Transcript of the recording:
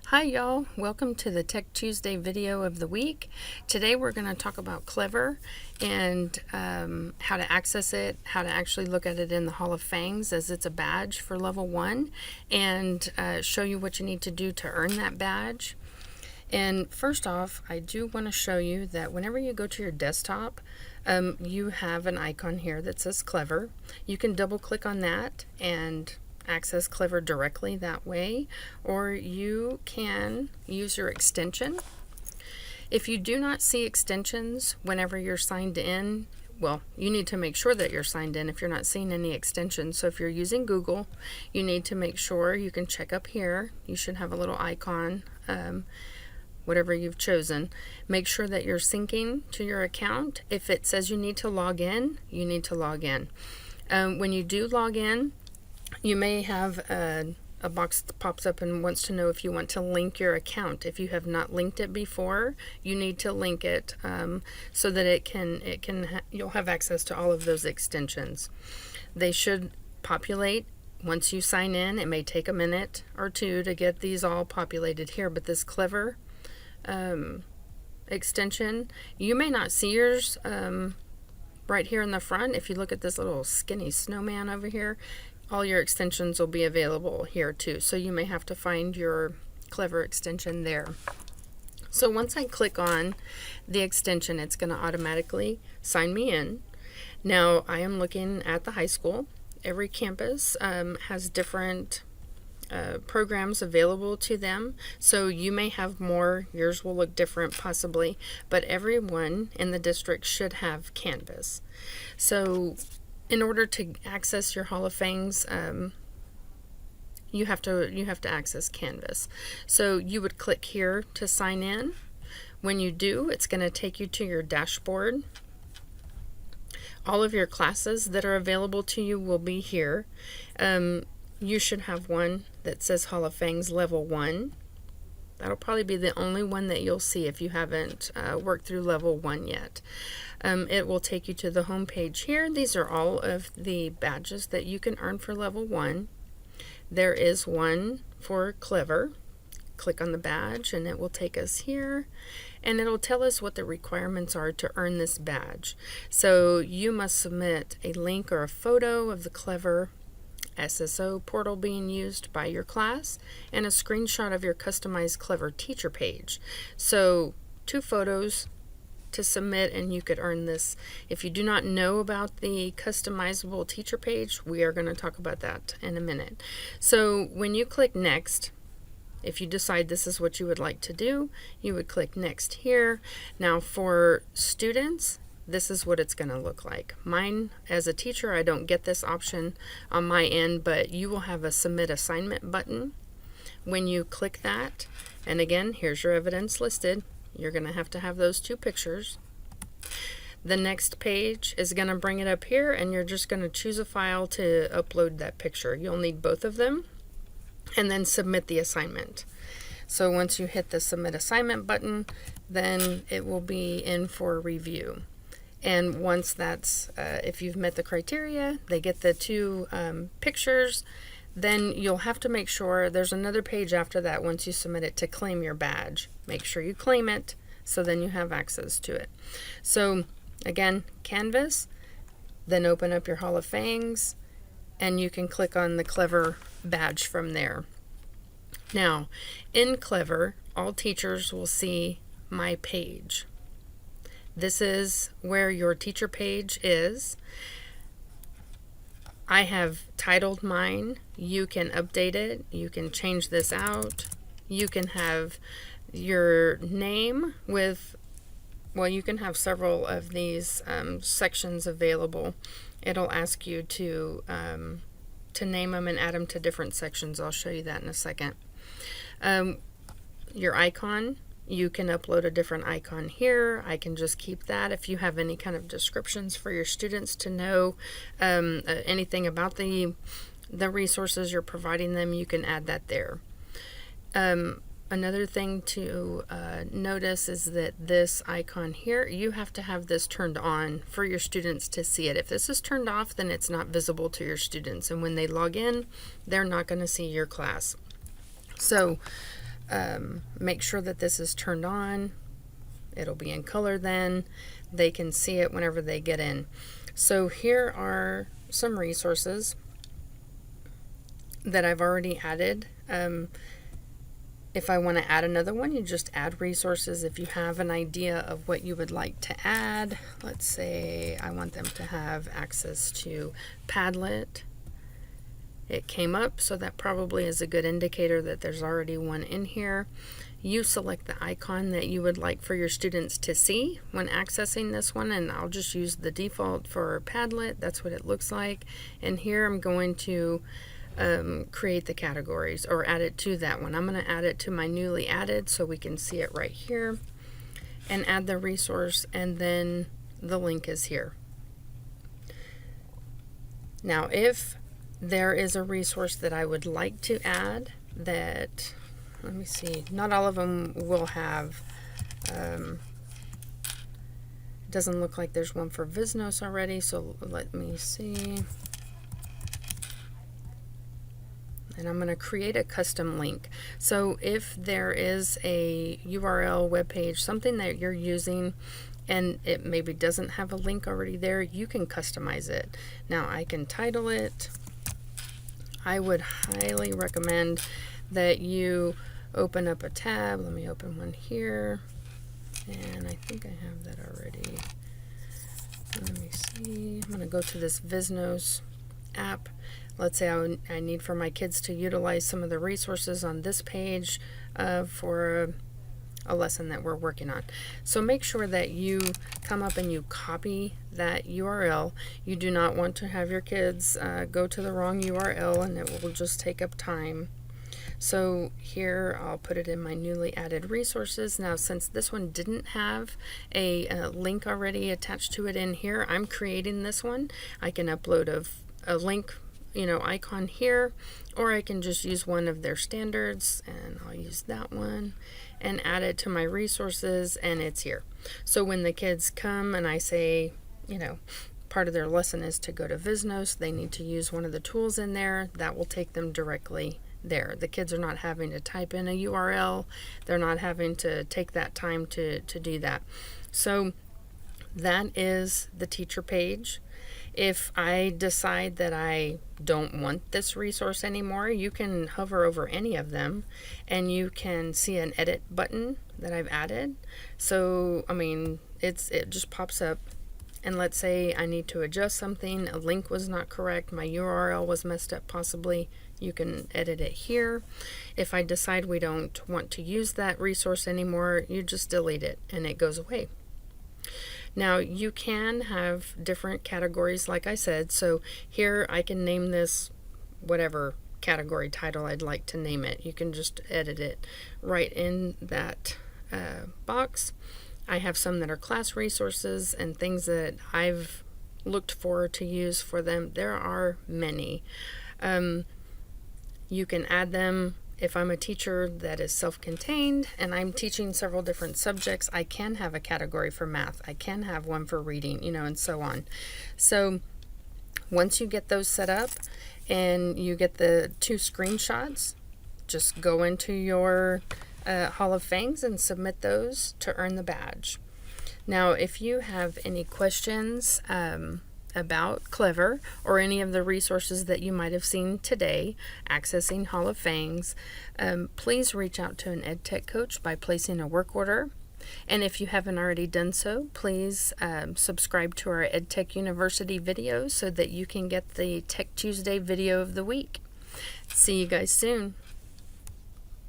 Hi y'all, welcome to the Tech Tuesday video of the week. Today we're going to talk about Clever and how to access it, how to actually look at it in the Hall of Fangs as it's a badge for level 1, and show you what you need to do to earn that badge. And first off, I do want to show you that whenever you go to your desktop, you have an icon here that says Clever. You can double click on that and access Clever directly that way, or you can use your extension. If you do not see extensions whenever you're signed in, well, you need to make sure that you're signed in if you're not seeing any extensions. So if you're using Google, you need to make sure you can check up here. You should have a little icon, whatever you've chosen. Make sure that you're syncing to your account. If it says you need to log in, you need to log in. When you do log in, you may have a box that pops up and wants to know if you want to link your account. If you have not linked it before, you need to link it so that you'll have access to all of those extensions. They should populate once you sign in. It may take a minute or two to get these all populated here, but this Clever extension, you may not see yours right here in the front. If you look at this little skinny snowman over here, all your extensions will be available here too. So you may have to find your Clever extension there. So once I click on the extension, it's going to automatically sign me in. Now I am looking at the high school. Every campus has different programs available to them, so you may have more. Yours will look different possibly, but everyone in the district should have Canvas. So in order to access your Hall of Fangs, you have to access Canvas. So you would click here to sign in. When you do, it's going to take you to your dashboard. All of your classes that are available to you will be here. You should have one that says Hall of Fangs Level 1. That'll probably be the only one that you'll see if you haven't worked through Level 1 yet. It will take you to the home page here. These are all of the badges that you can earn for Level 1. There is one for Clever. Click on the badge and it will take us here, and it'll tell us what the requirements are to earn this badge. So you must submit a link or a photo of the Clever SSO portal being used by your class and a screenshot of your customized Clever teacher page. So 2 photos to submit and you could earn this. If you do not know about the customizable teacher page, we are going to talk about that in a minute. So when you click next, if you decide this is what you would like to do, you would click next here. Now for students, this is what it's going to look like. Mine, as a teacher, I don't get this option on my end, but you will have a submit assignment button. When you click that, and again, here's your evidence listed. You're going to have those 2 pictures. The next page is going to bring it up here, and you're just going to choose a file to upload that picture. You'll need both of them, and then submit the assignment. So once you hit the submit assignment button, then it will be in for review. And once that's, if you've met the criteria, they get the 2 pictures, then you'll have to make sure there's another page after that once you submit it to claim your badge. Make sure you claim it so then you have access to it. So again, Canvas, then open up your Hall of Fangs, and you can click on the Clever badge from there. Now, in Clever, all teachers will see My Page. This is where your teacher page is. I have titled mine. You can update it. You can change this out. You can have your name with, well, you can have several of these sections available. It'll ask you to name them and add them to different sections. I'll show you that in a second. Your icon, you can upload a different icon here. I can just keep that. If you have any kind of descriptions for your students to know anything about the resources you're providing them, you can add that there. another thing to notice is that this icon here, you have to have this turned on for your students to see it. If this is turned off, then it's not visible to your students, and when they log in, they're not going to see your class. So make sure that this is turned on. It'll be in color then. They can see it whenever they get in. So here are some resources that I've already added. If I want to add another one, you just add resources. If you have an idea of what you would like to add, let's say I want them to have access to Padlet. It came up, so that probably is a good indicator that there's already one in here. You select the icon that you would like for your students to see when accessing this one, and I'll just use the default for Padlet. That's what it looks like. And here I'm going to create the categories or add it to that one. I'm going to add it to my newly added so we can see it right here, and add the resource, and then the link is here. Now if there is a resource that I would like to add that, let me see, not all of them will have, it doesn't look like there's one for Visnos already, so let me see. And I'm going to create a custom link. So if there is a URL, web page, something that you're using and it maybe doesn't have a link already there, you can customize it. Now I can title it. I would highly recommend that you open up a tab. Let me open one here, and I think I have that already. Let me see. I'm going to go to this Visnos app. Let's say I need for my kids to utilize some of the resources on this page for a lesson that we're working on. So make sure that you come up and you copy that URL. You do not want to have your kids go to the wrong URL, and it will just take up time. So here I'll put it in my newly added resources. Now since this one didn't have a link already attached to it in here, I'm creating this one. I can upload a link, icon here, or I can just use one of their standards, and I'll use that one and add it to my resources, and it's here. So when the kids come and I say, part of their lesson is to go to Visnos, they need to use one of the tools in there, that will take them directly there. The kids are not having to type in a URL. They're not having to take that time to do that. So that is the teacher page. If I decide that I don't want this resource anymore, you can hover over any of them and you can see an edit button that I've added. So, it just pops up, and let's say I need to adjust something, a link was not correct, my URL was messed up possibly, you can edit it here. If I decide we don't want to use that resource anymore, you just delete it and it goes away. Now you can have different categories like I said, so here I can name this whatever category title I'd like to name it. You can just edit it right in that box. I have some that are class resources and things that I've looked for to use for them. There are many. You can add them. If I'm a teacher that is self-contained and I'm teaching several different subjects, I can have a category for math. I can have one for reading, and so on. So once you get those set up and you get the 2 screenshots, just go into your Hall of Fangs and submit those to earn the badge. Now, if you have any questions about Clever or any of the resources that you might have seen today accessing Hall of Fangs, please reach out to an EdTech coach by placing a work order. And if you haven't already done so, please subscribe to our EdTech University videos so that you can get the Tech Tuesday video of the week. See you guys soon.